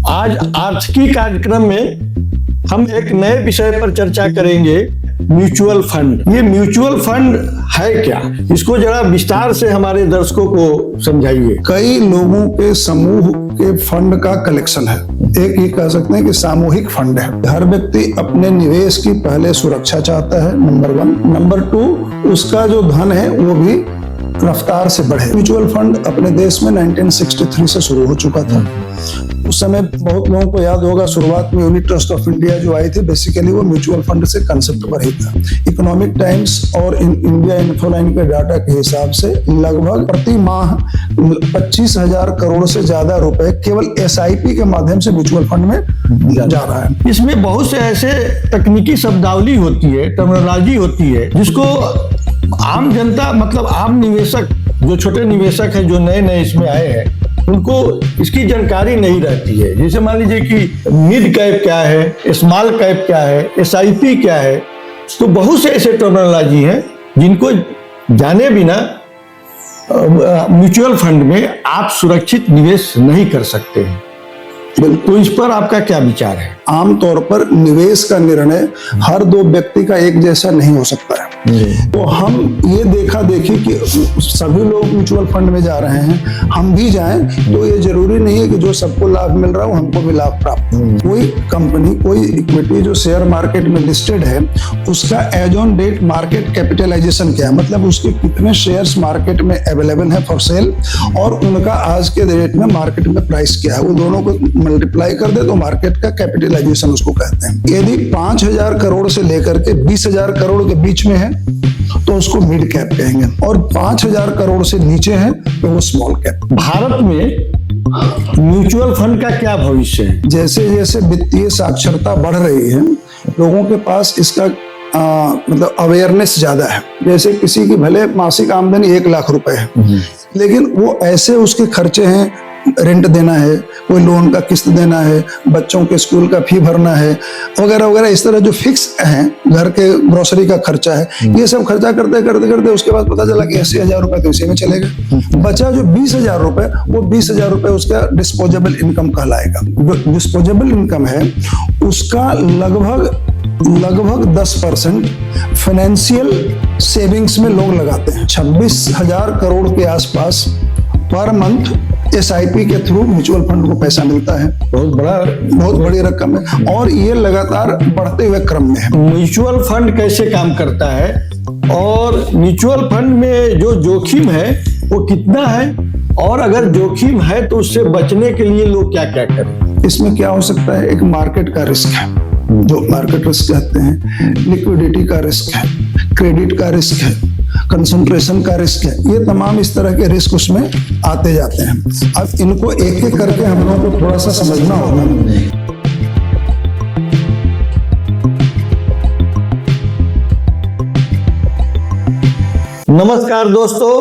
आज आर्थिकी कार्यक्रम में हम एक नए विषय पर चर्चा करेंगे, म्यूचुअल फंड। ये म्यूचुअल फंड है क्या, इसको जरा विस्तार से हमारे दर्शकों को समझाइए। कई लोगों के समूह के फंड का कलेक्शन है। एक ये कह सकते हैं कि सामूहिक फंड है। हर व्यक्ति अपने निवेश की पहले सुरक्षा चाहता है, नंबर 1। नंबर 2, उसका जो धन है वो भी रफ्तार से बढ़े। म्यूचुअल फंड अपने देश में 1963 से शुरू हो चुका था। उस समय बहुत लोगों को याद होगा, शुरुआत में यूनिट ट्रस्ट ऑफ इंडिया जो आई थी, बेसिकली वो म्यूचुअल फंड से कंसेप्ट पर ही था। इकोनॉमिक टाइम्स और इंडिया इन्फोलाइन के डाटा के हिसाब से लगभग प्रति माह 25,000 करोड़ से ज्यादा रुपए केवल SIP के माध्यम से म्यूचुअल फंड में जा रहा है। इसमें बहुत से ऐसे तकनीकी शब्दावली होती है, टर्मिनोलॉजी होती है, जिसको आम जनता, मतलब आम निवेशक, जो छोटे निवेशक हैं, जो नए नए इसमें आए हैं, उनको इसकी जानकारी नहीं रहती है। जैसे मान लीजिए कि मिड कैप क्या है, स्मॉल कैप क्या है, SIP क्या है। तो बहुत से ऐसे टर्मिनोलॉजी हैं जिनको जाने बिना म्यूचुअल फंड में आप सुरक्षित निवेश नहीं कर सकते हैं। तो इस पर आपका क्या विचार है? आमतौर पर निवेश का निर्णय हर दो व्यक्ति का एक जैसा नहीं हो सकता है। तो हम ये देखा देखी कि सभी लोग म्यूचुअल फंड में जा रहे हैं, हम भी जाएं, तो ये जरूरी नहीं है कि जो सबको लाभ मिल रहा हो हमको भी लाभ प्राप्त हो। कोई कंपनी, कोई इक्विटी जो शेयर मार्केट में लिस्टेड है, उसका as on date market capitalisation क्या है, मतलब उसके कितने शेयर्स मार्केट में अवेलेबल है फॉर सेल, और उनका आज के डेट में मार्केट में प्राइस क्या है, वो दोनों को मल्टीप्लाई कर दे तो मार्केट का कैपिटलाइजेशन उसको कहते हैं। यदि 5,000 करोड़ से लेकर के 20,000 करोड़ के बीच में है तो उसको मिड कैप कहेंगे, और 5,000 करोड़ से नीचे है तो वो स्मॉल कैप। भारत में म्यूचुअल फंड का क्या भविष्य है? जैसे जैसे वित्तीय साक्षरता बढ़ रही है, लोगों के पास इसका मतलब अवेयरनेस ज्यादा है। जैसे किसी की भले मासिक आमदनी 1 लाख रुपए है, लेकिन वो ऐसे उसके खर्चे हैं, रेंट देना है, कोई लोन का किस्त देना है, बच्चों के स्कूल का फी भरना है, वगैरह वगैरह, इस तरह जो फिक्स है, घर के ग्रोसरी का खर्चा है, ये सब खर्चा करते करते करते उसके बाद पता चला कि 80,000 रुपए तो इसी में चलेगा। बचा जो 20,000 रुपए, वो 20,000 रुपए उसका डिस्पोजेबल इनकम कहलाएगा। डिस्पोजेबल इनकम है उसका लगभग 10% फाइनेंशियल सेविंग्स में लोग लगाते हैं। 26,000 करोड़ के आसपास पर मंथ SIP के थ्रू म्यूचुअल फंड को पैसा मिलता है। बहुत बड़ी रकम है, और ये लगातार बढ़ते हुए क्रम में है। म्यूचुअल फंड कैसे काम करता है, और म्यूचुअल फंड में जो जोखिम है वो कितना है, और अगर जोखिम है तो उससे बचने के लिए लोग क्या क्या करें? इसमें क्या हो सकता है, एक मार्केट का रिस्क है, जो मार्केट रिस्क कहते हैं, लिक्विडिटी का रिस्क है, क्रेडिट का रिस्क है, कंसंट्रेशन का रिस्क है। ये तमाम इस तरह के रिस्क उसमें आते जाते हैं। अब इनको एक एक करके हम लोगों को थोड़ा सा समझना होगा। नमस्कार दोस्तों,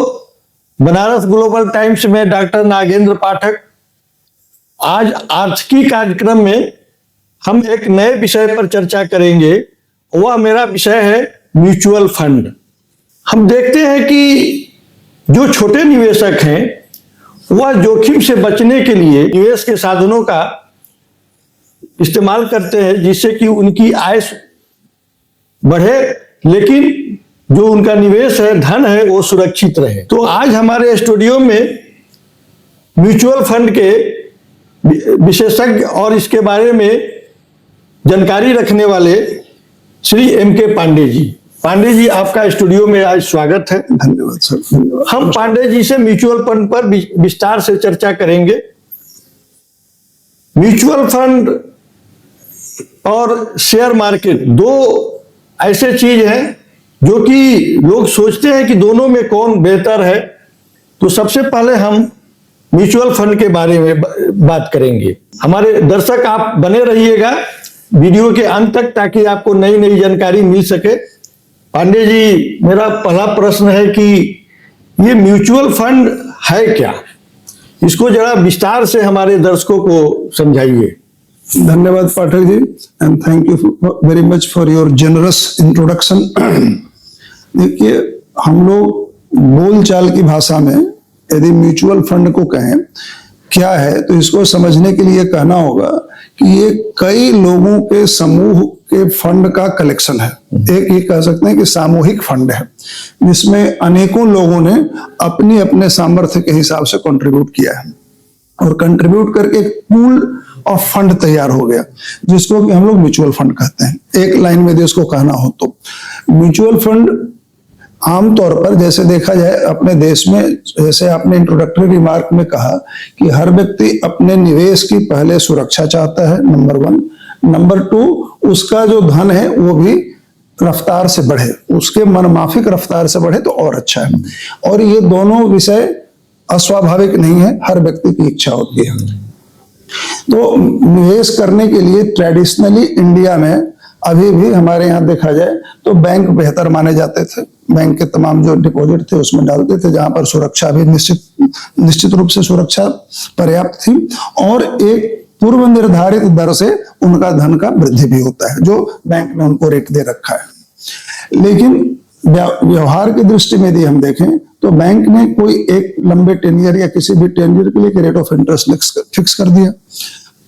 बनारस ग्लोबल टाइम्स में डॉक्टर नागेंद्र पाठक। आज आर्थिकी कार्यक्रम में हम एक नए विषय पर चर्चा करेंगे। वह मेरा विषय है म्यूचुअल फंड। हम देखते हैं कि जो छोटे निवेशक हैं वह जोखिम से बचने के लिए निवेश के साधनों का इस्तेमाल करते हैं, जिससे कि उनकी आय बढ़े, लेकिन जो उनका निवेश है, धन है, वो सुरक्षित रहे। तो आज हमारे स्टूडियो में म्यूचुअल फंड के विशेषज्ञ और इसके बारे में जानकारी रखने वाले श्री MK पांडे जी। पांडे जी, आपका स्टूडियो में आज स्वागत है। धन्यवाद सर, धन्यवाद। हम पांडे जी से म्यूचुअल फंड पर विस्तार से चर्चा करेंगे। म्यूचुअल फंड और शेयर मार्केट दो ऐसे चीज हैं जो कि लोग सोचते हैं कि दोनों में कौन बेहतर है। तो सबसे पहले हम म्यूचुअल फंड के बारे में बात करेंगे। हमारे दर्शक, आप बने रहिएगा वीडियो के अंत तक, ताकि आपको नई नई जानकारी मिल सके। पांडे जी, मेरा पहला प्रश्न है कि ये म्यूचुअल फंड है क्या, इसको जरा विस्तार से हमारे दर्शकों को समझाइए। धन्यवाद Pathak ji, and thank you very much for your generous introduction. देखिए, हम लोग बोलचाल की भाषा में यदि म्यूचुअल फंड को कहें क्या है, तो इसको समझने के लिए कहना होगा कि ये कई लोगों के समूह के फंड का कलेक्शन है। एक ये कह सकते हैं कि सामूहिक फंड है, जिसमें अनेकों लोगों ने अपनी अपने सामर्थ्य के हिसाब से कंट्रीब्यूट किया है और कंट्रीब्यूट करके एक पूल ऑफ फंड तैयार हो गया, जिसको कि हम लोग म्यूचुअल फंड कहते हैं। एक लाइन में इसको कहना हो तो म्यूचुअल फंड आमतौर पर जैसे देखा जाए अपने देश में, जैसे आपने इंट्रोडक्टरी रिमार्क में कहा कि हर व्यक्ति अपने निवेश की पहले सुरक्षा चाहता है, नंबर 1। नंबर 2, उसका जो धन है वो भी रफ्तार से बढ़े, उसके मनमाफिक रफ्तार से बढ़े तो और अच्छा है। और ये दोनों विषय अस्वाभाविक नहीं है, हर व्यक्ति की इच्छा होती है। तो निवेश करने के लिए ट्रेडिशनली इंडिया में अभी भी हमारे यहाँ देखा जाए तो बैंक बेहतर माने जाते थे। बैंक के तमाम जो डिपॉजिट थे उसमें डालते थे, जहां पर सुरक्षा भी निश्चित रूप से सुरक्षा पर्याप्त थी और एक पूर्व निर्धारित दर से उनका धन का वृद्धि भी होता है, जो बैंक ने उनको रेट दे रखा है। लेकिन व्यवहार की दृष्टि में यदि हम देखें तो बैंक ने कोई एक लंबे टेन्यर या किसी भी टेन्यर के लिए रेट ऑफ इंटरेस्ट फिक्स कर दिया,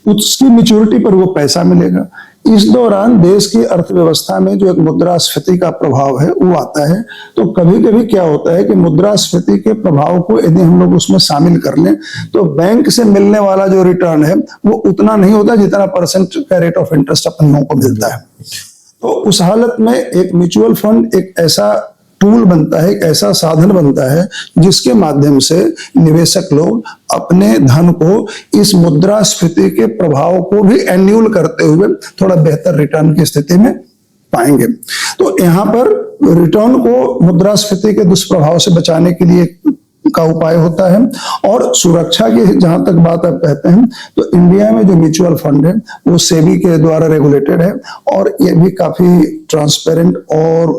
उसकी मैच्योरिटी पर वो पैसा मिलेगा। इस दौरान देश की अर्थव्यवस्था में जो एक मुद्रास्फीति का प्रभाव है वो आता है। तो कभी कभी क्या होता है कि मुद्रास्फीति के प्रभाव को यदि हम लोग उसमें शामिल कर लें तो बैंक से मिलने वाला जो रिटर्न है वो उतना नहीं होता जितना परसेंट का रेट ऑफ इंटरेस्ट अपन लोगों को मिलता है। तो उस हालत में एक म्यूचुअल फंड एक ऐसा टूल बनता है, एक ऐसा साधन बनता है जिसके माध्यम से निवेशक लोग अपने धन को इस मुद्रास्फीति के प्रभाव को भी एन्यूल करते हुए थोड़ा बेहतर रिटर्न की स्थिति में पाएंगे। तो यहाँ पर रिटर्न को मुद्रास्फीति के दुष्प्रभाव से बचाने के लिए का उपाय होता है। और सुरक्षा की जहां तक बात आप कहते हैं तो इंडिया में जो म्यूचुअल फंड है वो सेबी के द्वारा रेगुलेटेड है और ये भी काफी ट्रांसपेरेंट और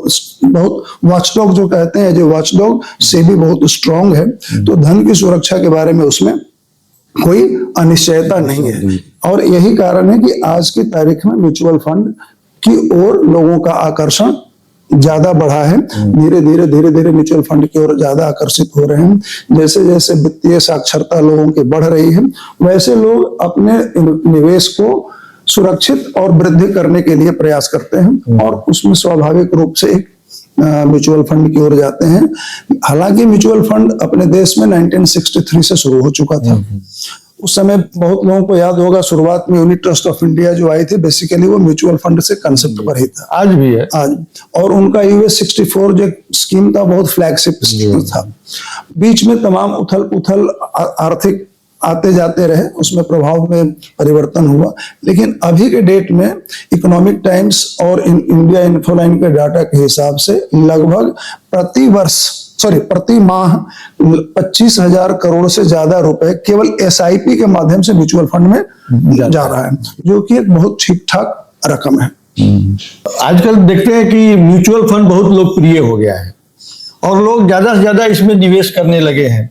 बहुत वॉचडॉग जो कहते हैं, जो वॉचडॉग सेबी बहुत स्ट्रांग है। तो धन की सुरक्षा के बारे में उसमें कोई अनिश्चयता नहीं है और यही कारण है कि आज की तारीख में म्यूचुअल फंड की ओर लोगों का आकर्षण ज्यादा बढ़ा है। धीरे धीरे म्यूचुअल फंड की ओर ज्यादा आकर्षित हो रहे हैं। जैसे जैसे वित्तीय साक्षरता लोगों की बढ़ रही है वैसे लोग अपने निवेश को सुरक्षित और वृद्धि करने के लिए प्रयास करते हैं और उसमें स्वाभाविक रूप से एक म्यूचुअल फंड की ओर जाते हैं। हालांकि म्यूचुअल फंड अपने देश में 1963 से शुरू हो चुका था। उस समय बहुत लोगों को याद होगा शुरुआत में यूनिट ट्रस्ट ऑफ इंडिया जो आई थी, बेसिकली वो म्यूचुअल फंड से कंसेप्ट पर ही था, आज भी है आज। और उनका यूएस 64 जो स्कीम था बहुत फ्लैगशिप स्कीम था। बीच में तमाम उथल पुथल आर्थिक आते जाते रहे, उसमें प्रभाव में परिवर्तन हुआ। लेकिन अभी के डेट में इकोनॉमिक टाइम्स और इंडिया इन्फोलाइन के डाटा के हिसाब से लगभग प्रति माह 25,000 करोड़ से ज्यादा रुपए केवल एसआईपी के माध्यम से म्यूचुअल फंड में जा रहा है, जो कि एक बहुत ठीक ठाक रकम है। आजकल देखते हैं कि म्यूचुअल फंड बहुत लोकप्रिय हो गया है और लोग ज्यादा से ज्यादा इसमें निवेश करने लगे हैं।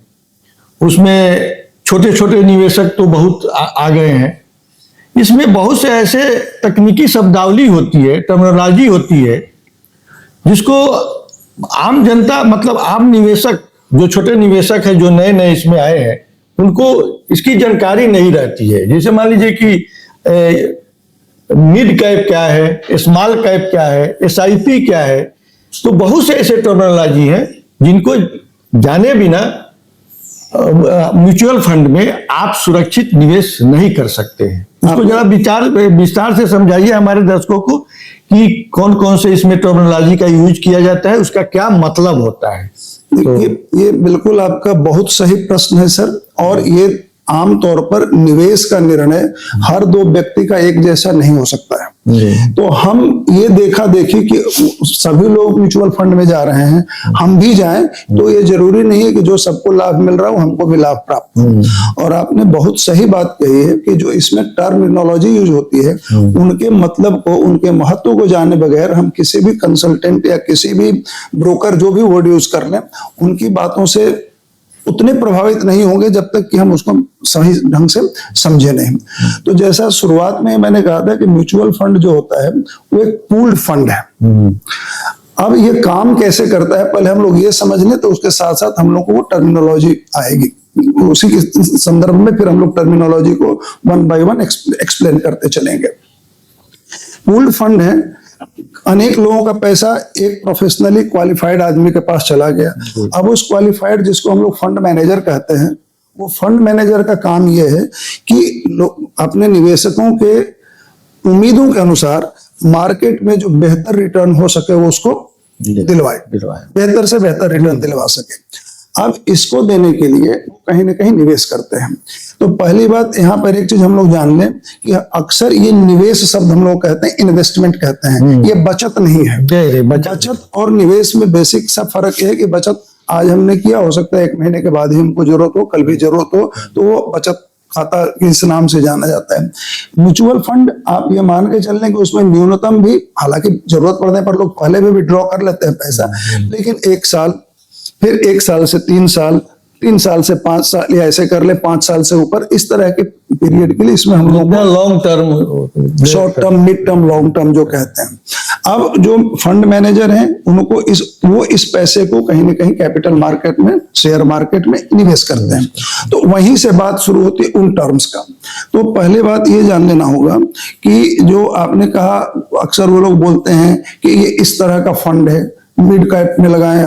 उसमें छोटे छोटे निवेशक तो बहुत आ गए हैं। इसमें बहुत से ऐसे तकनीकी शब्दावली होती है, टर्मिनोलॉजी होती है, जिसको आम जनता मतलब आम निवेशक जो छोटे निवेशक है जो नए नए इसमें आए हैं उनको इसकी जानकारी नहीं रहती है। जैसे मान लीजिए कि मिड कैप क्या है, स्मॉल कैप क्या है, एसआईपी क्या है। तो बहुत से ऐसे टर्मिनोलॉजी हैं जिनको जाने बिना म्यूचुअल फंड में आप सुरक्षित निवेश नहीं कर सकते हैं। इसको जरा विस्तार से समझाइए हमारे दर्शकों को कि कौन कौन से इसमें टर्मिनोलॉजी का यूज किया जाता है, उसका क्या मतलब होता है। तो ये बिल्कुल आपका बहुत सही प्रश्न है सर। और ये आमतौर पर निवेश का निर्णय हर दो व्यक्ति का एक जैसा नहीं हो सकता है। तो हम ये देखा देखी कि सभी लोग म्यूचुअल फंड में जा रहे हैं, हम भी जाएं, तो ये जरूरी नहीं है कि जो सबको लाभ मिल रहा हो हमको भी लाभ प्राप्त हो। और आपने बहुत सही बात कही है कि जो इसमें टर्मिनोलॉजी यूज होती है उनके मतलब को, उनके महत्व को जाने बगैर हम किसी भी कंसल्टेंट या किसी भी ब्रोकर जो भी वर्ड यूज कर लें उनकी बातों से उतने प्रभावित नहीं होंगे जब तक कि हम उसको सही ढंग से समझे नहीं। तो जैसा शुरुआत में मैंने कहा था कि म्यूचुअल फंड जो होता है वो एक पूल्ड फंड है। अब ये काम कैसे करता है पहले हम लोग ये समझ लें, तो उसके साथ साथ हम लोग को वो टर्मिनोलॉजी आएगी। उसी के संदर्भ में फिर हम लोग टर्मिनोलॉजी को वन बाय वन एक्सप्लेन करते चलेंगे। पूल्ड फंड है, अनेक लोगों का पैसा एक प्रोफेशनली क्वालिफाइड आदमी के पास चला गया। अब उस क्वालिफाइड, जिसको हम लोग फंड मैनेजर कहते हैं, वो फंड मैनेजर का काम यह है कि अपने निवेशकों के उम्मीदों के अनुसार मार्केट में जो बेहतर रिटर्न हो सके वो उसको दिलवाए, बेहतर से बेहतर रिटर्न दिलवा सके। अब इसको देने के लिए कहीं ना कहीं निवेश करते हैं। तो पहली बात यहाँ पर एक चीज हम लोग जान लें कि अक्सर ये निवेश शब्द हम लोग कहते हैं, इन्वेस्टमेंट कहते हैं, ये बचत नहीं है। बचत और निवेश में बेसिक सा फर्क है कि बचत आज हमने किया, हो सकता है 1 महीने के बाद ही हमको जरूरत हो, कल भी जरूरत हो, तो वो बचत खाता इस नाम से जाना जाता है। म्यूचुअल फंड आप ये मान के चल रहे कि उसमें न्यूनतम भी, हालांकि जरूरत पड़ने पर लोग पहले भी विड्रॉ कर लेते हैं पैसा, लेकिन 1 साल, फिर 1 साल से 3 साल, 3 साल से 5 साल, या ऐसे कर ले 5 साल से ऊपर, इस तरह के पीरियड के लिए इसमें हम लोग long term, short term, mid term, long term जो कहते हैं। अब जो फंड मैनेजर हैं उनको वो इस पैसे को कहीं ना कहीं कैपिटल मार्केट में, शेयर मार्केट में निवेश करते हैं। तो वहीं से बात शुरू होती है उन टर्म्स का। तो पहले बात ये जान लेना होगा कि जो आपने कहा, अक्सर वो लोग बोलते हैं कि ये इस तरह का फंड है, मिड कैप में लगाएं,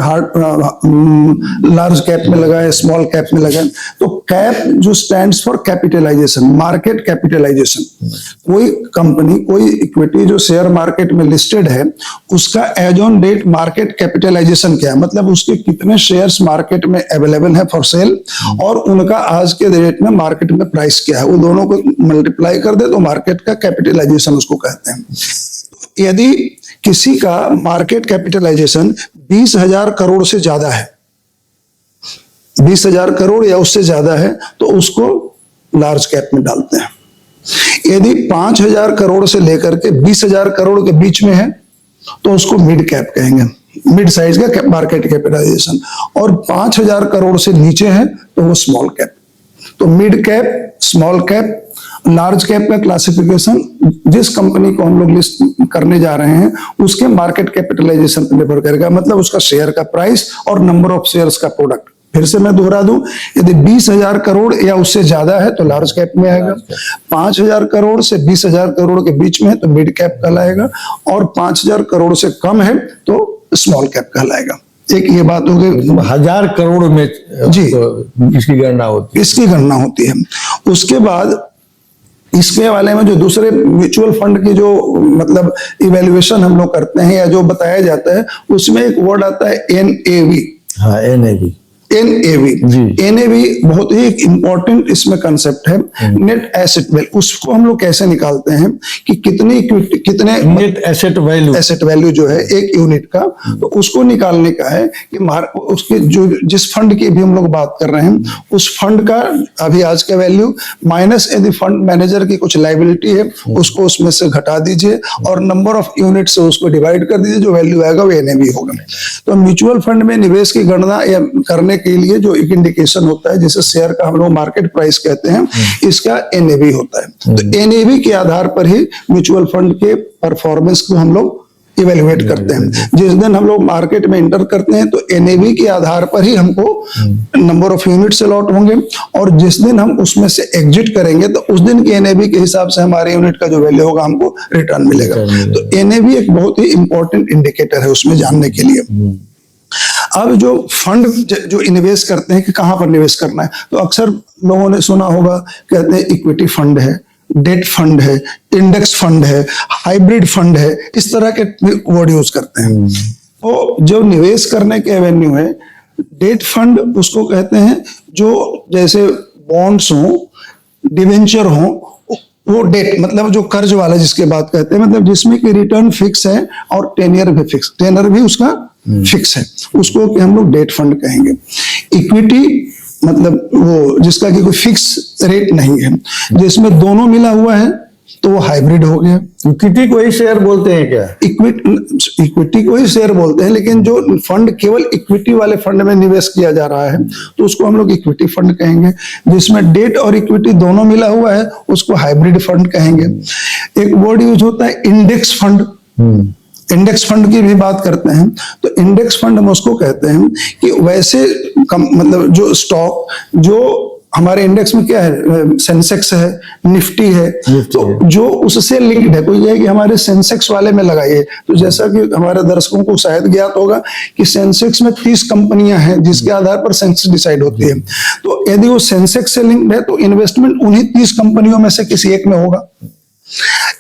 लार्ज कैप में लगाएं, स्मॉल कैप में लगाएं। तो कैप जो stands for capitalisation, market capitalisation. कोई कंपनी, कोई इक्विटी जो शेयर मार्केट में लिस्टेड है, उसका as on date market capitalisation क्या है, मतलब उसके कितने शेयर्स मार्केट में अवेलेबल है फॉर सेल, और उनका आज के डेट में मार्केट में प्राइस क्या है, वो दोनों को मल्टीप्लाई कर दे तो मार्केट का कैपिटलाइजेशन उसको कहते हैं। यदि किसी का मार्केट कैपिटलाइजेशन 20,000 करोड़ से ज्यादा है, 20,000 करोड़ या उससे ज्यादा है, तो उसको लार्ज कैप में डालते हैं। यदि 5,000 करोड़ से लेकर के 20,000 करोड़ के बीच में है, तो उसको मिड कैप कहेंगे, मिड साइज का मार्केट कैपिटलाइजेशन। और 5,000 करोड़ से नीचे है तो वो स्मॉल कैप। तो mid cap, small cap, large cap का क्लासिफिकेशन जिस कंपनी को हम लोग लिस्ट करने जा रहे हैं उसके मार्केट कैपिटलाइजेशन पर निर्भर करेगा, मतलब उसका शेयर का प्राइस और नंबर ऑफ शेयर्स का प्रोडक्ट। फिर से मैं दोहरा दूं, यदि 20,000 करोड़ या उससे ज्यादा है तो लार्ज कैप में आएगा, 5,000 करोड़ से 20,000 करोड़ के बीच में है तो मिड कैप कहलाएगा, और 5,000 करोड़ से कम है तो स्मॉल कैप कहलाएगा। एक ये बात हो गई, 1,000 करोड़ में जी तो इसकी गणना होती है, इसकी गणना होती है। उसके बाद इसके वाले में जो दूसरे म्यूचुअल फंड की जो मतलब इवैल्यूएशन हम लोग करते हैं या जो बताया जाता है, उसमें एक वर्ड आता है NAV। हाँ, NAV। NAV बहुत ही इंपॉर्टेंट इसमें कंसेप्ट है, नेट एसेट वैल्यू। उसको हम लोग कैसे निकालते हैं कि कितने नेट एसेट वैल्यू जो है एक यूनिट का, तो उसको निकालने का है कि उसके जो जिस फंड की भी हम लोग बात कर रहे हैं, उस फंड का अभी आज का वैल्यू माइनस यदि फंड मैनेजर की कुछ लाइबिलिटी है उसको उसमें से घटा दीजिए, और नंबर ऑफ यूनिट से उसको डिवाइड कर दीजिए, जो वैल्यू आएगा वो NAV होगा। तो म्यूचुअल फंड में निवेश की गणना या करने के लिए जो एक इंडिकेशन होता है, जिसे शेयर का हम लोग मार्केट प्राइस कहते हैं, इसका NAV होता है। तो NAV के आधार पर ही म्यूचुअल फंड के परफॉर्मेंस को हम लोग इवेल्युएट करते हैं। जिस दिन हम लोग मार्केट में एंटर करते हैं तो NAV के आधार पर ही हमको नंबर ऑफ यूनिट अलॉट होंगे, और जिस दिन हम उसमें से एग्जिट करेंगे तो उस दिन के NAV के हिसाब से हमारे यूनिट का जो वैल्यू होगा हमको रिटर्न मिलेगा। तो NAV एक बहुत ही इंपॉर्टेंट इंडिकेटर है उसमें जानने के लिए। अब जो फंड जो इन्वेस्ट करते हैं कि कहां पर निवेश करना है, तो अक्सर लोगों ने सुना होगा, कहते हैं इक्विटी फंड है, डेट फंड है, इंडेक्स फंड है, हाइब्रिड फंड है, इस तरह के वर्ड यूज करते हैं। तो जो निवेश करने के एवेन्यू है, डेट फंड उसको कहते हैं जो जैसे बॉन्ड्स हो, डिवेंचर हो, वो डेट मतलब जो कर्ज वाला जिसके बात कहते हैं, मतलब जिसमें कि रिटर्न फिक्स है और टेनियर भी फिक्स, टेनर भी उसका फिक्स है, उसको कि हम लोग डेट फंड कहेंगे। इक्विटी मतलब वो जिसका कि कोई फिक्स रेट नहीं है, जिसमें दोनों मिला हुआ है तो वो हाइब्रिड हो गया। इक्विटी को ही शेयर बोलते हैं क्या? इक्विटी को ही शेयर बोलते हैं, लेकिन जो फंड केवल इक्विटी वाले फंड में निवेश किया जा रहा है तो उसको हम लोग इक्विटी फंड कहेंगे। जिसमें डेट और इक्विटी दोनों मिला हुआ है उसको हाइब्रिड फंड कहेंगे। एक वर्ड यूज होता है इंडेक्स फंड। इंडेक्स फंड की भी बात करते हैं, तो इंडेक्स फंड हम उसको कहते हैं कि वैसे मतलब जो स्टॉक जो हमारे इंडेक्स में क्या है, सेंसेक्स है, निफ्टी है, तो जो उससे लिंक्ड है, कोई ये है कि हमारे सेंसेक्स वाले में लगाइए, तो जैसा कि हमारे दर्शकों को शायद ज्ञात होगा कि सेंसेक्स में 30 कंपनियां हैं जिसके आधार पर सेंसेक्स डिसाइड होती है। तो यदि वो सेंसेक्स से लिंक्ड है तो इन्वेस्टमेंट उन्हीं 30 कंपनियों में से किसी एक में होगा।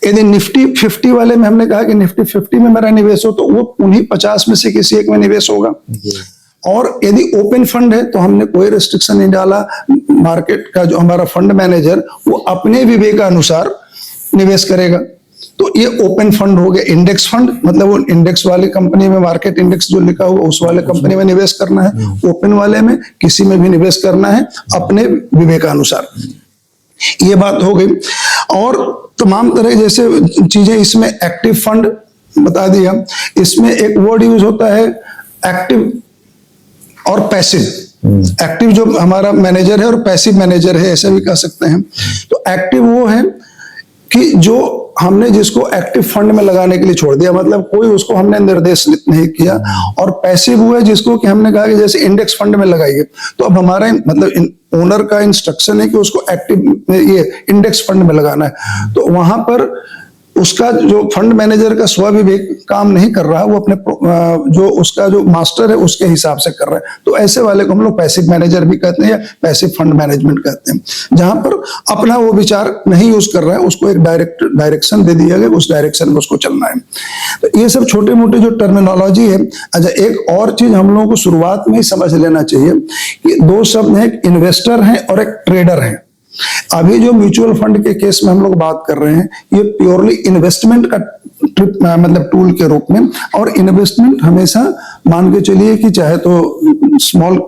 यदि निफ्टी 50 वाले में हमने कहा कि निफ्टी 50 में मेरा निवेश हो, तो वो उन्हीं 50 में से किसी एक में निवेश होगा। और यदि ओपन फंड है तो हमने कोई रेस्ट्रिक्शन नहीं डाला, मार्केट का जो हमारा फंड मैनेजर वो अपने विवेकानुसार निवेश करेगा, तो ये ओपन फंड हो गया। इंडेक्स फंड मतलब वो इंडेक्स वाली कंपनी में, मार्केट इंडेक्स जो लिखा हुआ उस वाले कंपनी में निवेश करना है, ओपन वाले में किसी में भी निवेश करना है अपने विवेकानुसार। ये बात हो गई। और तमाम तरह जैसे चीजें इसमें, एक्टिव फंड बता दिया, इसमें एक वर्ड यूज होता है एक्टिव और पैसिव। एक्टिव जो हमारा मैनेजर है और पैसिव मैनेजर है, ऐसे भी कह सकते हैं। तो एक्टिव वो है कि जो हमने जिसको एक्टिव फंड में लगाने के लिए छोड़ दिया, मतलब कोई उसको हमने निर्देश नहीं किया। और पैसिव वो है जिसको कि हमने कहा कि जैसे इंडेक्स फंड में लगाइए, तो अब हमारा मतलब ओनर का इंस्ट्रक्शन है कि उसको एक्टिव ये इंडेक्स फंड में लगाना है। तो वहां पर उसका जो फंड मैनेजर का स्वविवेक काम नहीं कर रहा, वो अपने जो उसका जो मास्टर है उसके हिसाब से कर रहा है। तो ऐसे वाले को हम लोग पैसिव मैनेजर भी कहते हैं या पैसिव फंड मैनेजमेंट कहते हैं, जहां पर अपना वो विचार नहीं यूज कर रहा है, उसको एक डायरेक्शन दे दिया गया, उस डायरेक्शन में उसको चलना है। तो ये सब छोटे मोटे जो टर्मिनोलॉजी है। अच्छा, एक और चीज हम लोगों को शुरुआत में ही समझ लेना चाहिए कि दो शब्द हैं, एक इन्वेस्टर है और एक ट्रेडर है। अभी जो म्यूचुअल फंड के केस में हम लोग बात कर रहे हैं, ये प्योरली इन्वेस्टमेंट का मतलब टूल के रूप में। और इन्वेस्टमेंट हमेशा मान के चलिए कि चाहे तो स्मॉल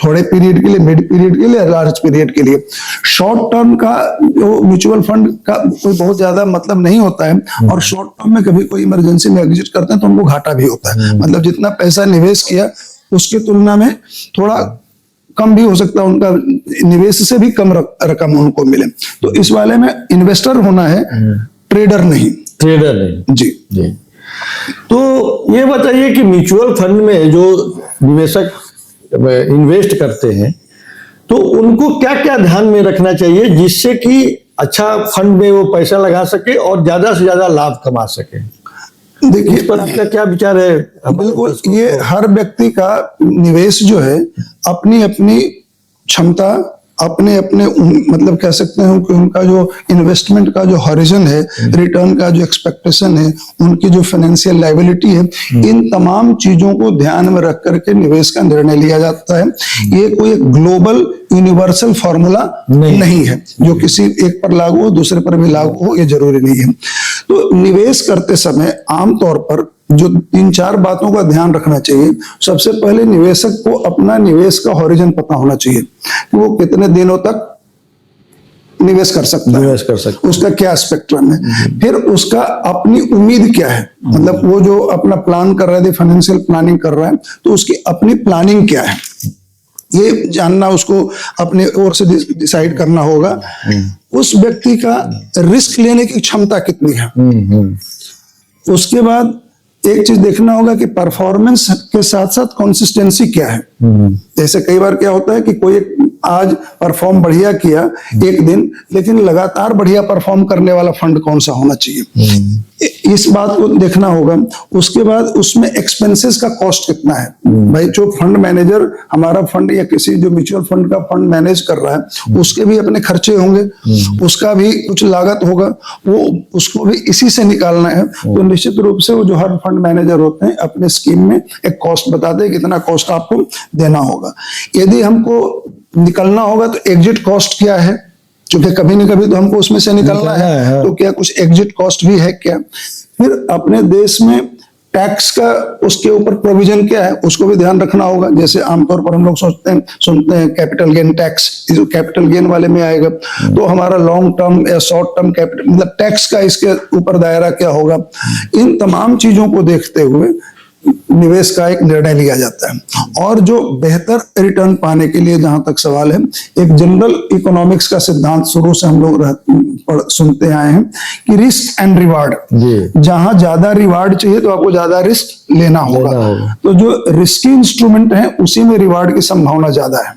थोड़े पीरियड के लिए, मिड पीरियड के लिए, लार्ज पीरियड के लिए। शॉर्ट टर्म का जो म्यूचुअल फंड का कोई बहुत ज्यादा मतलब नहीं होता है, और शॉर्ट टर्म में कभी कोई इमरजेंसी में एग्जिट करते हैं तो उनको घाटा भी होता है। मतलब जितना पैसा निवेश किया उसकी तुलना में थोड़ा कम भी हो सकता है, उनका निवेश से भी कम रकम उनको मिले। तो इस वाले में इन्वेस्टर होना है, ट्रेडर नहीं। ट्रेडर नहीं जी। तो ये बताइए कि म्यूचुअल फंड में जो निवेशक इन्वेस्ट करते हैं, तो उनको क्या क्या ध्यान में रखना चाहिए जिससे कि अच्छा फंड में वो पैसा लगा सके और ज्यादा से ज्यादा लाभ कमा सके? देखिए, इस पर आपका क्या विचार है? बिल्कुल, ये हर व्यक्ति का निवेश जो है अपनी अपनी क्षमता, अपने अपने मतलब कह सकते हैं कि उनका जो इन्वेस्टमेंट का जो हॉरिजन है, रिटर्न का जो एक्सपेक्टेशन है, उनकी जो फाइनेंशियल लायबिलिटी है, इन तमाम चीजों को ध्यान में रख करके निवेश का निर्णय लिया जाता है। ये कोई ग्लोबल यूनिवर्सल फॉर्मूला नहीं है जो किसी एक पर लागू हो दूसरे पर भी लागू हो, ये जरूरी नहीं है। तो निवेश करते समय आमतौर पर जो 3-4 बातों का ध्यान रखना चाहिए। सबसे पहले निवेशक को अपना निवेश का हॉरिजन पता होना चाहिए कि वो कितने दिनों तक निवेश कर सकता है, उसका क्या स्पेक्ट्रम है। फिर उसका अपनी उम्मीद क्या है, मतलब वो जो अपना प्लान कर रहा है, फाइनेंशियल प्लानिंग कर रहा है, तो उसकी अपनी प्लानिंग क्या है, ये जानना उसको अपने ओर से डिसाइड करना होगा। उस व्यक्ति का रिस्क लेने की क्षमता कितनी है। उसके बाद एक चीज देखना होगा कि परफॉर्मेंस के साथ साथ कंसिस्टेंसी क्या है। जैसे कई बार क्या होता है कि कोई आज परफॉर्म बढ़िया किया एक दिन, लेकिन लगातार बढ़िया परफॉर्म करने वाला फंड कौन सा होना चाहिए, इस बात को देखना होगा। उसके बाद उसमें एक्सपेंसेस का कॉस्ट कितना है। भाई जो फंड मैनेजर हमारा फंड या किसी जो म्यूचुअल फंड का फंड मैनेज कर रहा है, उसके भी अपने खर्चे होंगे, उसका भी कुछ लागत होगा, वो उसको भी इसी से निकालना है। तो निश्चित रूप से वो जो हर फंड मैनेजर होते हैं अपने स्कीम में एक कॉस्ट बताते हैं, कितना कॉस्ट आपको देना होगा। यदि हमको निकलना होगा तो एग्जिट कॉस्ट क्या है, क्योंकि कभी न कभी तो हमको उसमें से निकलना है, तो क्या कुछ एग्जिट कॉस्ट भी है क्या। फिर अपने देश में टैक्स का उसके ऊपर प्रोविजन क्या है, उसको भी ध्यान रखना होगा। जैसे आमतौर पर हम लोग सुनते हैं कैपिटल गेन टैक्स, जो कैपिटल गेन वाले में आएगा, तो हमारा लॉन्ग टर्म या शॉर्ट टर्म कैपिटल मतलब टैक्स का इसके ऊपर दायरा क्या होगा। इन तमाम चीजों को देखते हुए निवेश का एक निर्णय लिया जाता है। और जो बेहतर रिटर्न पाने के लिए जहां तक सवाल है, एक जनरल इकोनॉमिक्स का सिद्धांत शुरू से हम लोग सुनते आए हैं कि रिस्क एंड रिवार्ड, जहां ज्यादा रिवार्ड चाहिए तो आपको ज्यादा रिस्क लेना होगा। तो जो रिस्की इंस्ट्रूमेंट है उसी में रिवार्ड की संभावना ज्यादा है।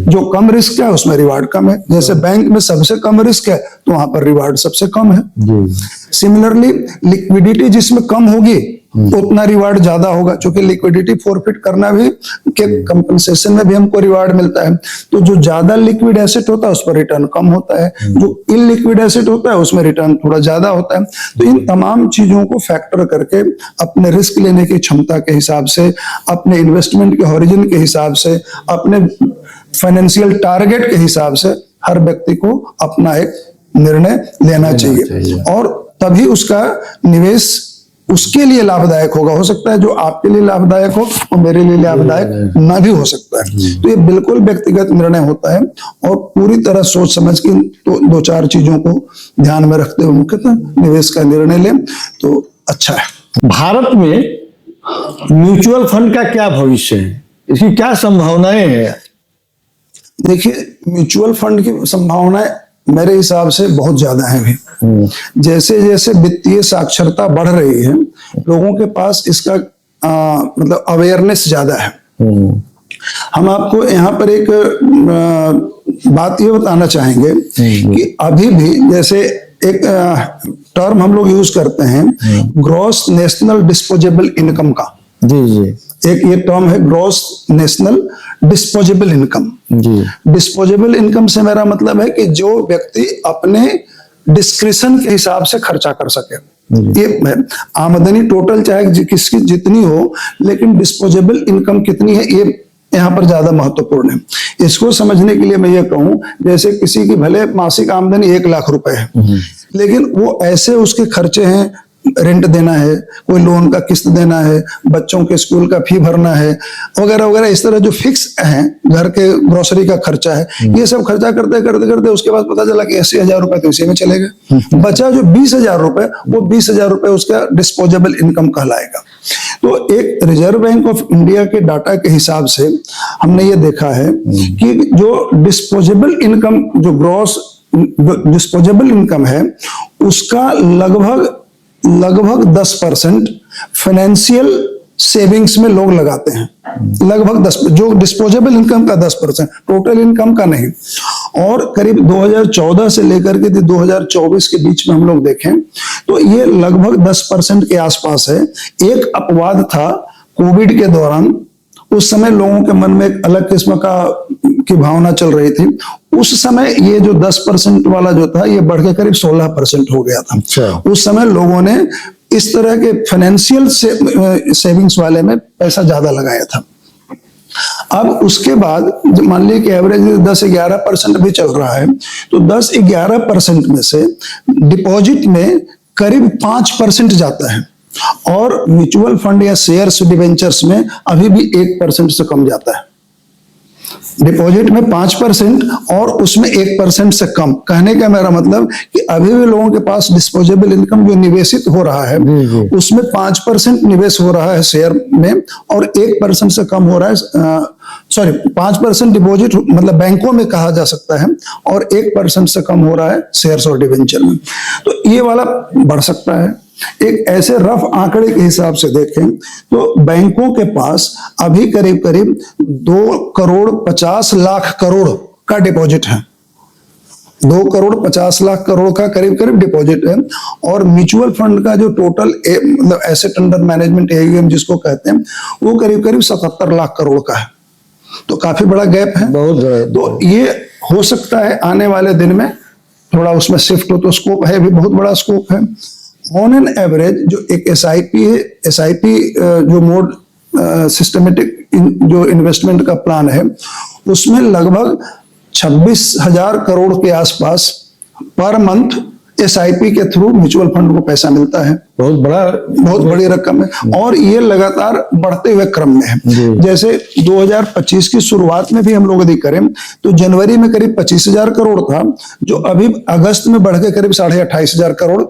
जो कम रिस्क है उसमें रिवार्ड कम है। जैसे बैंक में सबसे कम रिस्क है तो वहां पर रिवार्ड सबसे कम है। सिमिलरली लिक्विडिटी जिसमें कम होगी उतना रिवार्ड ज्यादा होगा, क्योंकि लिक्विडिटी फॉरफिट करना भी के कंपनसेशन में भी हमको रिवार्ड मिलता है। तो जो ज्यादा लिक्विड एसेट होता है उस पर रिटर्न कम होता है, जो इलिक्विड एसेट होता है उसमें रिटर्न थोड़ा ज्यादा होता है। तो इन तमाम चीजों को फैक्टर करके अपने रिस्क लेने की क्षमता के हिसाब से, अपने इन्वेस्टमेंट के हॉरिजन के हिसाब से, अपने फाइनेंशियल टारगेट के हिसाब से हर व्यक्ति को अपना एक निर्णय लेना चाहिए और तभी उसका निवेश उसके लिए लाभदायक होगा। हो सकता है जो आपके लिए लाभदायक हो वो मेरे लिए लाभदायक ना भी हो सकता है। तो ये बिल्कुल व्यक्तिगत निर्णय होता है और पूरी तरह सोच समझ के तो दो चार चीजों को ध्यान में रखते हुए मुख्यतः निवेश का निर्णय लें तो अच्छा है। भारत में म्यूचुअल फंड का क्या भविष्य है, इसकी क्या संभावनाएं हैं? देखिए, म्यूचुअल फंड की संभावनाएं मेरे हिसाब से बहुत ज्यादा है भी। जैसे जैसे वित्तीय साक्षरता बढ़ रही है, लोगों के पास इसका मतलब अवेयरनेस ज्यादा है। हम आपको यहाँ पर एक बात ये बताना चाहेंगे कि अभी भी जैसे एक टर्म हम लोग यूज करते हैं ग्रॉस नेशनल डिस्पोजेबल इनकम का। जी। एक ये टर्म है gross national disposable income. Disposable income से मेरा मतलब है कि जो व्यक्ति अपने डिस्क्रिशन के हिसाब से खर्चा कर सके। ये आमदनी टोटल चाहे किसकी जितनी हो, लेकिन डिस्पोजेबल इनकम कितनी है ये यहाँ पर ज्यादा महत्वपूर्ण है। इसको समझने के लिए मैं ये कहूँ, जैसे किसी की भले मासिक आमदनी 1 लाख रुपए है, लेकिन वो ऐसे उसके खर्चे हैं, रेंट देना है, कोई लोन का किस्त देना है, बच्चों के स्कूल का फी भरना है वगैरह वगैरह, इस तरह जो फिक्स है, घर के ग्रोसरी का खर्चा है, ये सब खर्चा करते करते करते उसके बाद पता चला कि 80,000 रुपए तो इसी में चले गए। बचा जो 20,000 रुपए, वो 20,000 रुपए उसका डिस्पोजेबल इनकम कहलाएगा। तो एक रिजर्व बैंक ऑफ इंडिया के डाटा के हिसाब से हमने ये देखा है कि जो डिस्पोजेबल इनकम, जो ग्रॉस डिस्पोजेबल इनकम है, उसका लगभग 10% फाइनेंशियल सेविंग्स में लोग लगाते हैं। लगभग 10, जो डिस्पोजेबल इनकम का 10%, टोटल इनकम का नहीं। और करीब 2014 से लेकर के 2024 के बीच में हम लोग देखें तो ये लगभग 10% के आसपास है। एक अपवाद था कोविड के दौरान, उस समय लोगों के मन में एक अलग किस्म की भावना चल रही थी। उस समय ये जो 10% वाला जो था ये बढ़ के करीब 16% हो गया था। अच्छा। उस समय लोगों ने इस तरह के फाइनेंशियल सेविंग्स वाले में पैसा ज्यादा लगाया था। अब उसके बाद मान लीजिए कि एवरेज 10-11% भी चल रहा है, तो 10-11% में से डिपॉजिट में करीब 5% जाता है और म्यूचुअल फंड या शेयर्स डिवेंचर्स में अभी भी 1% से कम जाता है। डिपॉजिट में 5% और उसमें 1% से कम। कहने का मेरा मतलब कि अभी भी लोगों के पास डिस्पोजेबल इनकम जो निवेशित हो रहा है उसमें 5% निवेश हो रहा है शेयर में और 1% से कम हो रहा है 5% डिपॉजिट मतलब बैंकों में कहा जा सकता है और 1% से कम हो रहा है शेयर्स और डिवेंचर में। तो ये वाला बढ़ सकता है। एक ऐसे रफ आंकड़े के हिसाब से देखें तो बैंकों के पास अभी करीब करीब 2,50,00,000 करोड़ का डिपॉजिट है। 2,50,00,000 करोड़ का करीब करीब डिपॉजिट है और म्यूचुअल फंड का जो टोटल मतलब एसेट अंडर मैनेजमेंट AUM जिसको कहते हैं वो करीब करीब 77 लाख करोड़ का है। तो काफी बड़ा गैप है, बहुत बड़ा। तो ये हो सकता है आने वाले दिन में थोड़ा उसमें शिफ्ट हो, तो स्कोप है भी, बहुत बड़ा स्कोप है। ऑन एन एवरेज जो एक SIP है, SIP जो मोड सिस्टमेटिक जो इन्वेस्टमेंट का प्लान है उसमें लगभग 26,000 करोड़ के आसपास पर मंथ SIP के थ्रू म्यूचुअल फंड को पैसा मिलता है। बहुत बड़ी रकम है और ये लगातार बढ़ते हुए क्रम में है। जैसे 2025 की शुरुआत में भी हम लोग यदि करें तो जनवरी में करीब 25,000 करोड़ था, जो अभी अगस्त में बढ़ के करीब 28,500 करोड़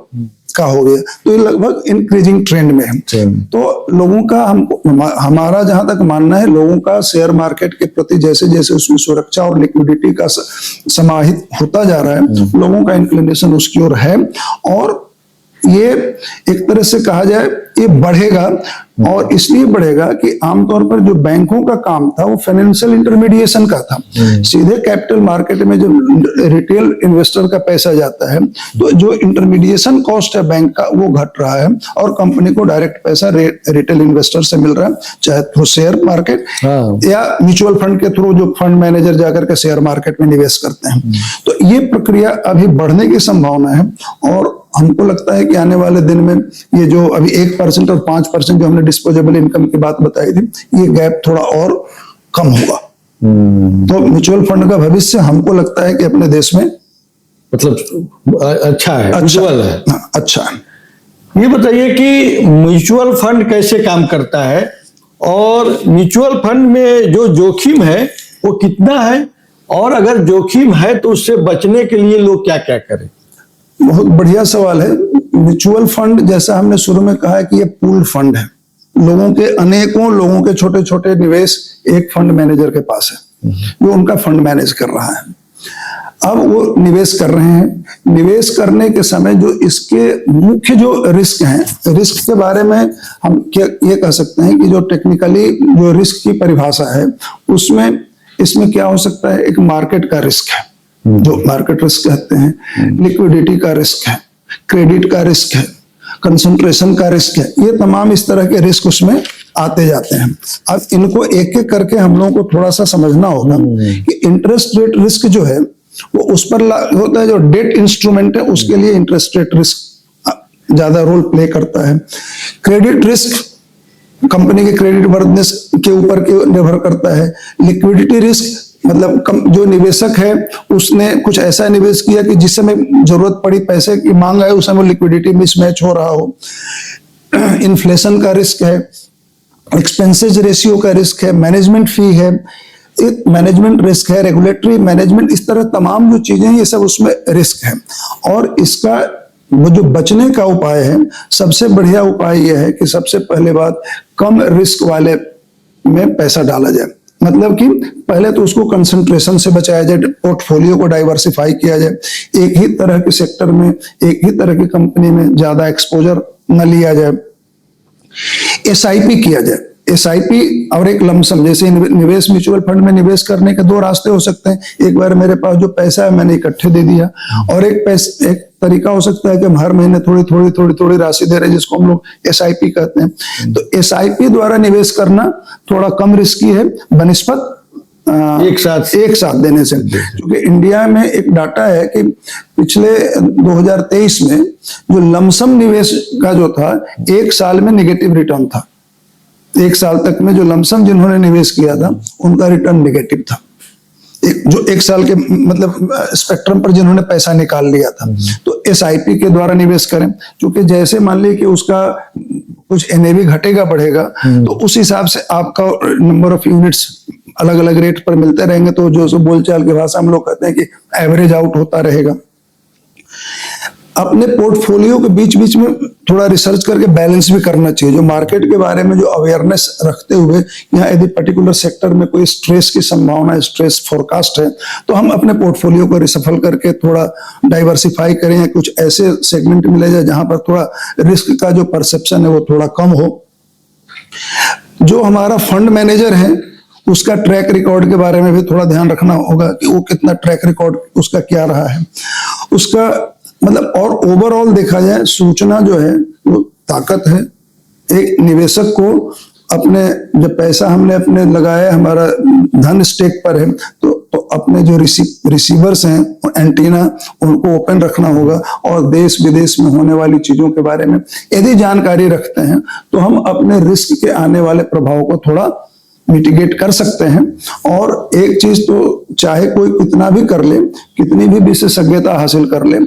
का हो गया, तो ये लगभग इंक्रीजिंग ट्रेंड में है। तो लोगों का हमारा जहां तक मानना है, लोगों का शेयर मार्केट के प्रति जैसे जैसे उसमें सुरक्षा और लिक्विडिटी का समाहित होता जा रहा है, लोगों का इंक्लिनेशन उसकी ओर है। और ये एक तरह से कहा जाए ये बढ़ेगा, और इसलिए बढ़ेगा कि आमतौर पर जो बैंकों का काम था वो फाइनेंशियल इंटरमीडिएशन का था। सीधे कैपिटल मार्केट में जो रिटेल इन्वेस्टर का पैसा जाता है, तो जो इंटरमीडिएशन कॉस्ट है बैंक का वो घट रहा है, और कंपनी को डायरेक्ट पैसा रिटेल इन्वेस्टर से मिल रहा है, चाहे थ्रू शेयर मार्केट या म्यूचुअल फंड के थ्रू, जो फंड मैनेजर जाकर के शेयर मार्केट में निवेश करते हैं। तो ये प्रक्रिया अभी बढ़ने की संभावना है, और हमको लगता है कि आने वाले दिन में ये जो अभी 1% और 5% जो हमने डिस्पोजेबल इनकम की बात बताई थी, ये गैप थोड़ा और कम होगा। तो म्यूचुअल फंड का भविष्य हमको लगता है कि अपने देश में मतलब अच्छा है, उज्जवल है। अच्छा है। ये बताइए कि म्यूचुअल फंड कैसे काम करता है, और म्यूचुअल फंड में जो जोखिम है वो कितना है, और अगर जोखिम है तो उससे बचने के लिए लोग क्या क्या करें? बहुत बढ़िया सवाल है। म्यूचुअल फंड, जैसा हमने शुरू में कहा है कि ये पूल्ड फंड है, लोगों के अनेकों लोगों के छोटे छोटे निवेश एक फंड मैनेजर के पास है, जो उनका फंड मैनेज कर रहा है। अब वो निवेश कर रहे हैं, निवेश करने के समय जो इसके मुख्य जो रिस्क हैं, रिस्क के बारे में हम क्या ये कह सकते हैं कि जो टेक्निकली जो रिस्क की परिभाषा है उसमें इसमें क्या हो सकता है, एक मार्केट का रिस्क है जो मार्केट रिस्क कहते हैं, लिक्विडिटी का रिस्क है, क्रेडिट का रिस्क है, कंसंट्रेशन का रिस्क है, ये तमाम इस तरह के रिस्क उसमें आते जाते हैं। अब इनको एक एक करके हम लोगों को थोड़ा सा समझना होगा कि इंटरेस्ट रेट रिस्क जो है वो उस पर होता है, जो डेट इंस्ट्रूमेंट है उसके लिए इंटरेस्ट रेट रिस्क ज्यादा रोल प्ले करता है। क्रेडिट रिस्क कंपनी के क्रेडिट वर्दनेस के ऊपर निर्भर करता है। लिक्विडिटी रिस्क मतलब जो निवेशक है उसने कुछ ऐसा निवेश किया कि जिस समय जरूरत पड़ी, पैसे की मांग है, उस समय लिक्विडिटी मिसमैच हो रहा हो। इन्फ्लेशन का रिस्क है, एक्सपेंसेस रेशियो का रिस्क है, मैनेजमेंट फी है, मैनेजमेंट रिस्क है, रेगुलेटरी मैनेजमेंट, इस तरह तमाम जो चीजें हैं ये सब उसमें रिस्क है। और इसका वो जो बचने का उपाय है, सबसे बढ़िया उपाय यह है कि सबसे पहले बात कम रिस्क वाले में पैसा डाला जाए। मतलब कि पहले तो उसको कंसंट्रेशन से बचाया जाए, पोर्टफोलियो को डाइवर्सिफाई किया जाए, एक ही तरह के सेक्टर में, एक ही तरह की कंपनी में ज्यादा एक्सपोजर न लिया जाए, एसआईपी किया जाए। एसआईपी और एक लमसम, जैसे निवेश म्यूचुअल फंड में निवेश करने के दो रास्ते हो सकते हैं। एक बार मेरे पास जो पैसा है मैंने इकट्ठे दे दिया, और एक तरीका हो सकता है कि हम हर महीने थोड़ी राशि दे रहे हैं, जिसको हम लोग एसआईपी कहते हैं। तो एसआईपी द्वारा निवेश करना थोड़ा कम रिस्की है बनिस्पत एक साथ देने से। क्योंकि इंडिया में एक डाटा है कि पिछले 2023 में जो लमसम निवेश का जो था, एक साल में निगेटिव रिटर्न था। एक साल तक में जो लमसम जिन्होंने निवेश किया था उनका रिटर्न नेगेटिव था, जो एक साल के मतलब स्पेक्ट्रम पर जिन्होंने पैसा निकाल लिया था। तो एसआईपी के द्वारा निवेश करें, क्योंकि जैसे मान लीजिए कि उसका कुछ एनएवी घटेगा बढ़ेगा, तो उस हिसाब से आपका नंबर ऑफ यूनिट्स अलग अलग रेट पर मिलते रहेंगे। तो जो बोलचाल की भाषा हम लोग कहते हैं कि एवरेज आउट होता रहेगा। अपने पोर्टफोलियो के बीच बीच में थोड़ा रिसर्च करके बैलेंस भी करना चाहिए। जो मार्केट के बारे में जो अवेयरनेस रखते हुए, यहाँ यदि पर्टिकुलर सेक्टर में कोई स्ट्रेस की संभावना, स्ट्रेस फोरकास्ट है, तो हम अपने पोर्टफोलियो को रिसफल करके थोड़ा डाइवर्सिफाई करें, या कुछ ऐसे सेगमेंट मिले जाए जहां पर थोड़ा रिस्क का जो परसेप्शन है वो थोड़ा कम हो। जो हमारा फंड मैनेजर है उसका ट्रैक रिकॉर्ड के बारे में भी थोड़ा ध्यान रखना होगा कि वो कितना ट्रैक रिकॉर्ड उसका क्या रहा है, उसका मतलब। और ओवरऑल देखा जाए, सूचना जो है वो ताकत है। एक निवेशक को अपने जब पैसा हमने अपने लगाया, हमारा धन स्टेक पर है, तो अपने जो रिसीवर्स हैं, एंटीना, उनको ओपन रखना होगा। और देश विदेश में होने वाली चीजों के बारे में यदि जानकारी रखते हैं तो हम अपने रिस्क के आने वाले प्रभाव को थोड़ा मिटिगेट कर सकते हैं। और एक चीज तो चाहे कोई कितना भी कर ले, कितनी भी विशेषज्ञता हासिल कर ले,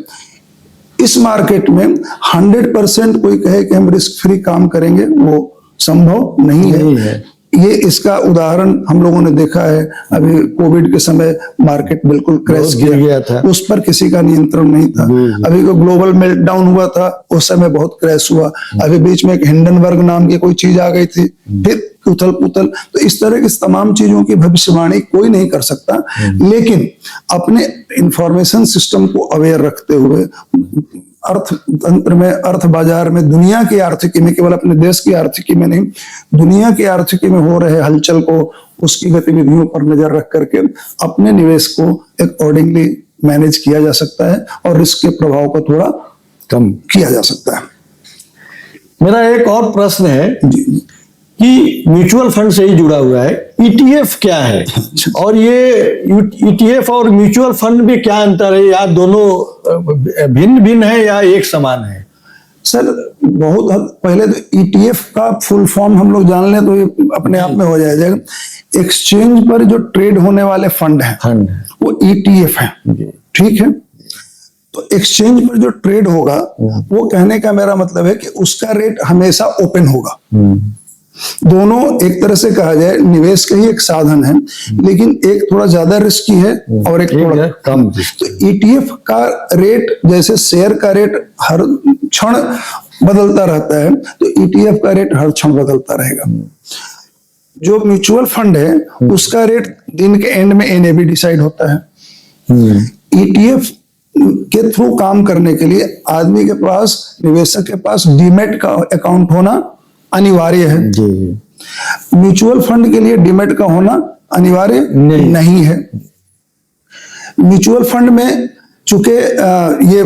इस मार्केट में 100% कोई कहे कि हम रिस्क फ्री काम करेंगे, वो संभव नहीं है। ये इसका उदाहरण हम लोगों ने देखा है। अभी कोविड के समय मार्केट बिल्कुल क्रैश गिर गया था। उस पर किसी का नियंत्रण नहीं था। अभी को ग्लोबल मेल्टडाउन हुआ था, उस समय बहुत क्रैश हुआ। अभी बीच में एक हिंडनबर्ग नाम की कोई चीज आ गई थी, फिर उथल पुथल। तो इस तरह की तमाम चीजों की भविष्यवाणी कोई नहीं कर सकता, लेकिन अपने इंफॉर्मेशन सिस्टम को अवेयर रखते हुए अर्थतंत्र में, अर्थ बाजार में, दुनिया की आर्थिकी में, केवल अपने देश की आर्थिकी में नहीं, दुनिया की आर्थिकी में हो रहे हलचल को, उसकी गतिविधियों पर नजर रख करके अपने निवेश को अकॉर्डिंगली मैनेज किया जा सकता है और रिस्क के प्रभाव को थोड़ा कम किया जा सकता है। मेरा एक और प्रश्न है जी, कि म्यूचुअल फंड से ही जुड़ा हुआ है, ईटीएफ क्या है और ये ईटीएफ और म्यूचुअल फंड में क्या अंतर है, या दोनों भिन्न भिन्न है या एक समान है? सर बहुत पहले तो ईटीएफ का फुल फॉर्म हम लोग जान लें तो ये अपने आप में हो जाएगा। एक्सचेंज पर जो ट्रेड होने वाले फंड है वो ईटीएफ है, ठीक है। तो एक्सचेंज पर जो ट्रेड होगा वो कहने का मेरा मतलब है कि उसका रेट हमेशा ओपन होगा। दोनों एक तरह से कहा जाए निवेश का ही एक साधन है, लेकिन एक थोड़ा ज्यादा रिस्की है और एक थोड़ा कम। तो ईटीएफ का रेट, जैसे शेयर का रेट हर क्षण बदलता रहता है, तो ईटीएफ का रेट हर क्षण बदलता रहेगा। जो म्यूचुअल फंड है उसका रेट दिन के एंड में एनएबी डिसाइड होता है। ईटीएफ के थ्रू काम करने के लिए आदमी के पास, निवेशक के पास डीमैट का अकाउंट होना अनिवार्य है। म्यूचुअल फंड के लिए डीमैट का होना अनिवार्य नहीं है। म्यूचुअल फंड में चूंकि ये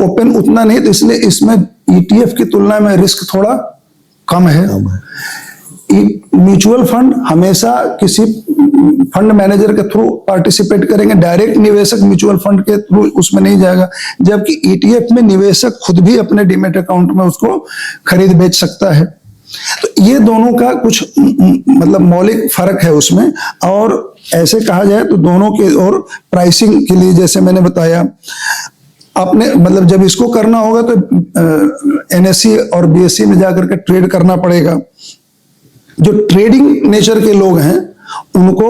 ओपन उतना नहीं, तो इसलिए इसमें ईटीएफ की तुलना में रिस्क थोड़ा कम है। म्यूचुअल फंड हमेशा किसी फंड मैनेजर के थ्रू पार्टिसिपेट करेंगे, डायरेक्ट निवेशक म्यूचुअल फंड के थ्रू उसमें नहीं जाएगा, जबकि ईटीएफ में निवेशक खुद भी अपने डीमैट अकाउंट में उसको खरीद बेच सकता है। तो ये दोनों का कुछ मतलब मौलिक फर्क है उसमें। और ऐसे कहा जाए तो दोनों के, और प्राइसिंग के लिए जैसे मैंने बताया, अपने मतलब जब इसको करना होगा तो एनएससी और बीएससी में जाकर के ट्रेड करना पड़ेगा। जो ट्रेडिंग नेचर के लोग हैं उनको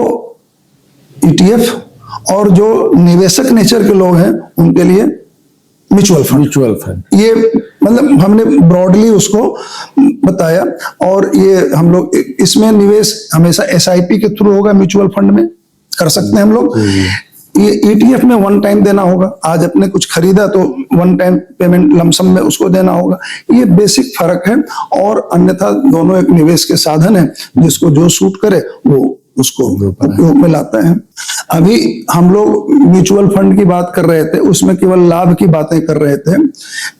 ईटीएफ, और जो निवेशक नेचर के लोग हैं उनके लिए म्यूचुअल फंड। ये मतलब हमने ब्रॉडली उसको बताया। और ये हम लोग इसमें निवेश हमेशा एसआईपी के थ्रू होगा, म्यूचुअल फंड में कर सकते हैं हम लोग। ये ईटीएफ में वन टाइम देना होगा, आज अपने कुछ खरीदा तो वन टाइम पेमेंट लमसम में उसको देना होगा। ये बेसिक फर्क है, और अन्यथा दोनों एक निवेश के साधन है, जिसको जो सूट करे वो उसको उपयोग में लाता है। अभी हम लोग म्यूचुअल फंड की बात कर रहे थे, उसमें केवल लाभ की बातें कर रहे थे।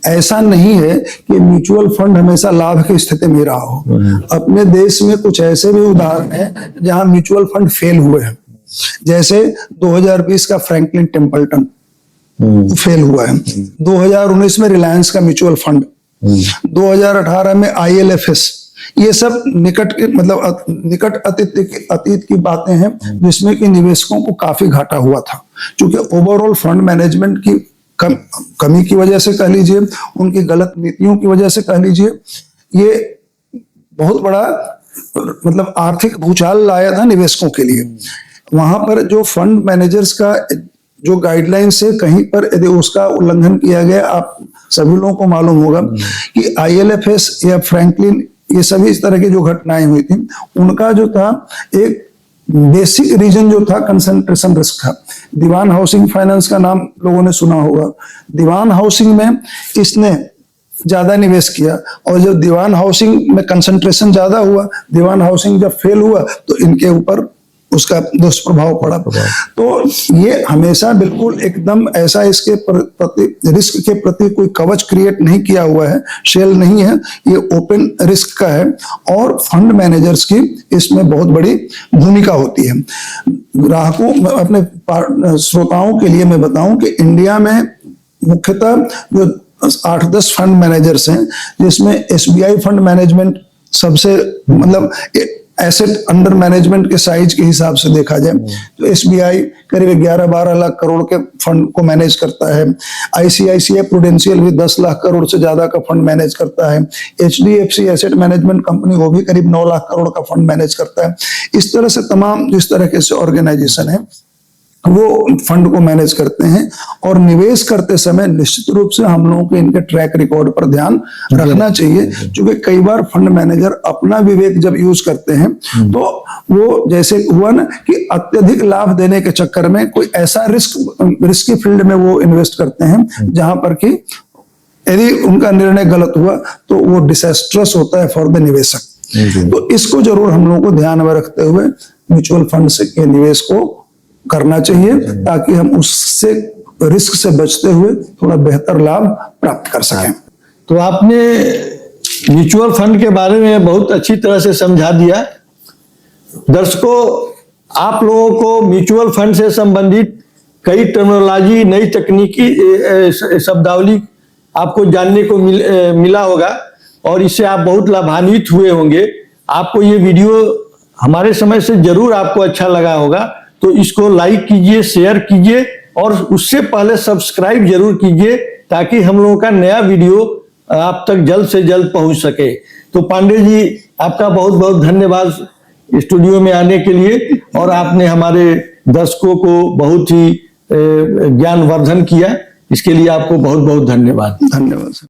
ऐसा नहीं है कि म्यूचुअल फंड हमेशा लाभ की स्थिति में रहा हो। अपने देश में कुछ ऐसे भी उदाहरण हैं जहां म्यूचुअल फंड फेल हुए हैं, जैसे 2020 का फ्रैंकलिन टेम्पल्टन फेल हुआ है, 2019 में रिलायंस का म्यूचुअल फंड, 2018 में IL&FS। ये सब निकट के मतलब निकट अतीत की बातें हैं, जिसमें कि निवेशकों को काफी घाटा हुआ था, क्योंकि ओवरऑल फंड मैनेजमेंट की कमी की वजह से कह लीजिए, उनकी गलत नीतियों की वजह से कह लीजिए, ये बहुत बड़ा मतलब आर्थिक भूचाल लाया था निवेशकों के लिए। वहां पर जो फंड मैनेजर्स का जो गाइडलाइंस है, कहीं पर यदि उसका उल्लंघन किया गया, आप सभी लोगों को मालूम होगा कि IL&FS या फ्रैंकलिन, ये सभी इस तरह की जो घटनाएं हुई थी, उनका जो था एक बेसिक रीजन जो था कंसंट्रेशन रिस्क था। दीवान हाउसिंग फाइनेंस का नाम लोगों ने सुना होगा। दीवान हाउसिंग में इसने ज्यादा निवेश किया, और जब दीवान हाउसिंग में कंसंट्रेशन ज्यादा हुआ, दीवान हाउसिंग जब फेल हुआ, तो इनके ऊपर उसका दुष्प्रभाव पड़ा। तो ये हमेशा बिल्कुल एकदम ऐसा इसके प्रति, रिस्क के प्रति कोई कवच क्रिएट नहीं किया हुआ है, शेल नहीं है, ये ओपन रिस्क का है। और फंड मैनेजर्स की इसमें बहुत बड़ी भूमिका होती है। ग्राहकों, अपने श्रोताओं के लिए मैं बताऊं कि इंडिया में मुख्यतः जो 8-10 फंड मैनेजर्स हैं, जिसमें SBI फंड मैनेजमेंट सबसे मतलब एसेट अंडर मैनेजमेंट के साइज के हिसाब से देखा जाए तो एसबीआई करीब 11-12 लाख करोड़ के फंड को मैनेज करता है। आईसीआईसीआई प्रूडेंशियल भी 10 लाख करोड़ से ज्यादा का फंड मैनेज करता है। एचडीएफसी एसेट मैनेजमेंट कंपनी वो भी करीब 9 लाख करोड़ का फंड मैनेज करता है। इस तरह से तमाम जिस तरह के ऑर्गेनाइजेशन है वो फंड को मैनेज करते हैं और निवेश करते समय निश्चित रूप से हम लोगों के इनके ट्रैक रिकॉर्ड पर ध्यान रखना चाहिए, क्योंकि कई बार फंड मैनेजर अपना विवेक जब यूज करते हैं तो वो जैसे हुआ ना कि अत्यधिक लाभ देने के चक्कर में कोई ऐसा रिस्की फील्ड में वो इन्वेस्ट करते हैं जहां पर कि यदि उनका निर्णय गलत हुआ तो वो डिसास्ट्रस होता है फॉर द निवेशक। तो इसको जरूर हम लोगों को ध्यान में रखते हुए म्यूचुअल फंड के निवेश को करना चाहिए ताकि हम उससे रिस्क से बचते हुए थोड़ा बेहतर लाभ प्राप्त कर सकें। तो आपने म्यूचुअल फंड के बारे में बहुत अच्छी तरह से समझा दिया। दर्शकों, आप लोगों को म्यूचुअल फंड से संबंधित कई टर्मिनोलॉजी, नई तकनीकी शब्दावली आपको जानने को मिला होगा और इससे आप बहुत लाभान्वित हुए होंगे। आपको ये वीडियो हमारे समय से जरूर आपको अच्छा लगा होगा, तो इसको लाइक कीजिए, शेयर कीजिए और उससे पहले सब्सक्राइब जरूर कीजिए ताकि हम लोगों का नया वीडियो आप तक जल्द से जल्द पहुंच सके। तो पांडे जी, आपका बहुत बहुत धन्यवाद स्टूडियो में आने के लिए और आपने हमारे दर्शकों को बहुत ही ज्ञानवर्धन किया। इसके लिए आपको बहुत बहुत धन्यवाद। धन्यवाद।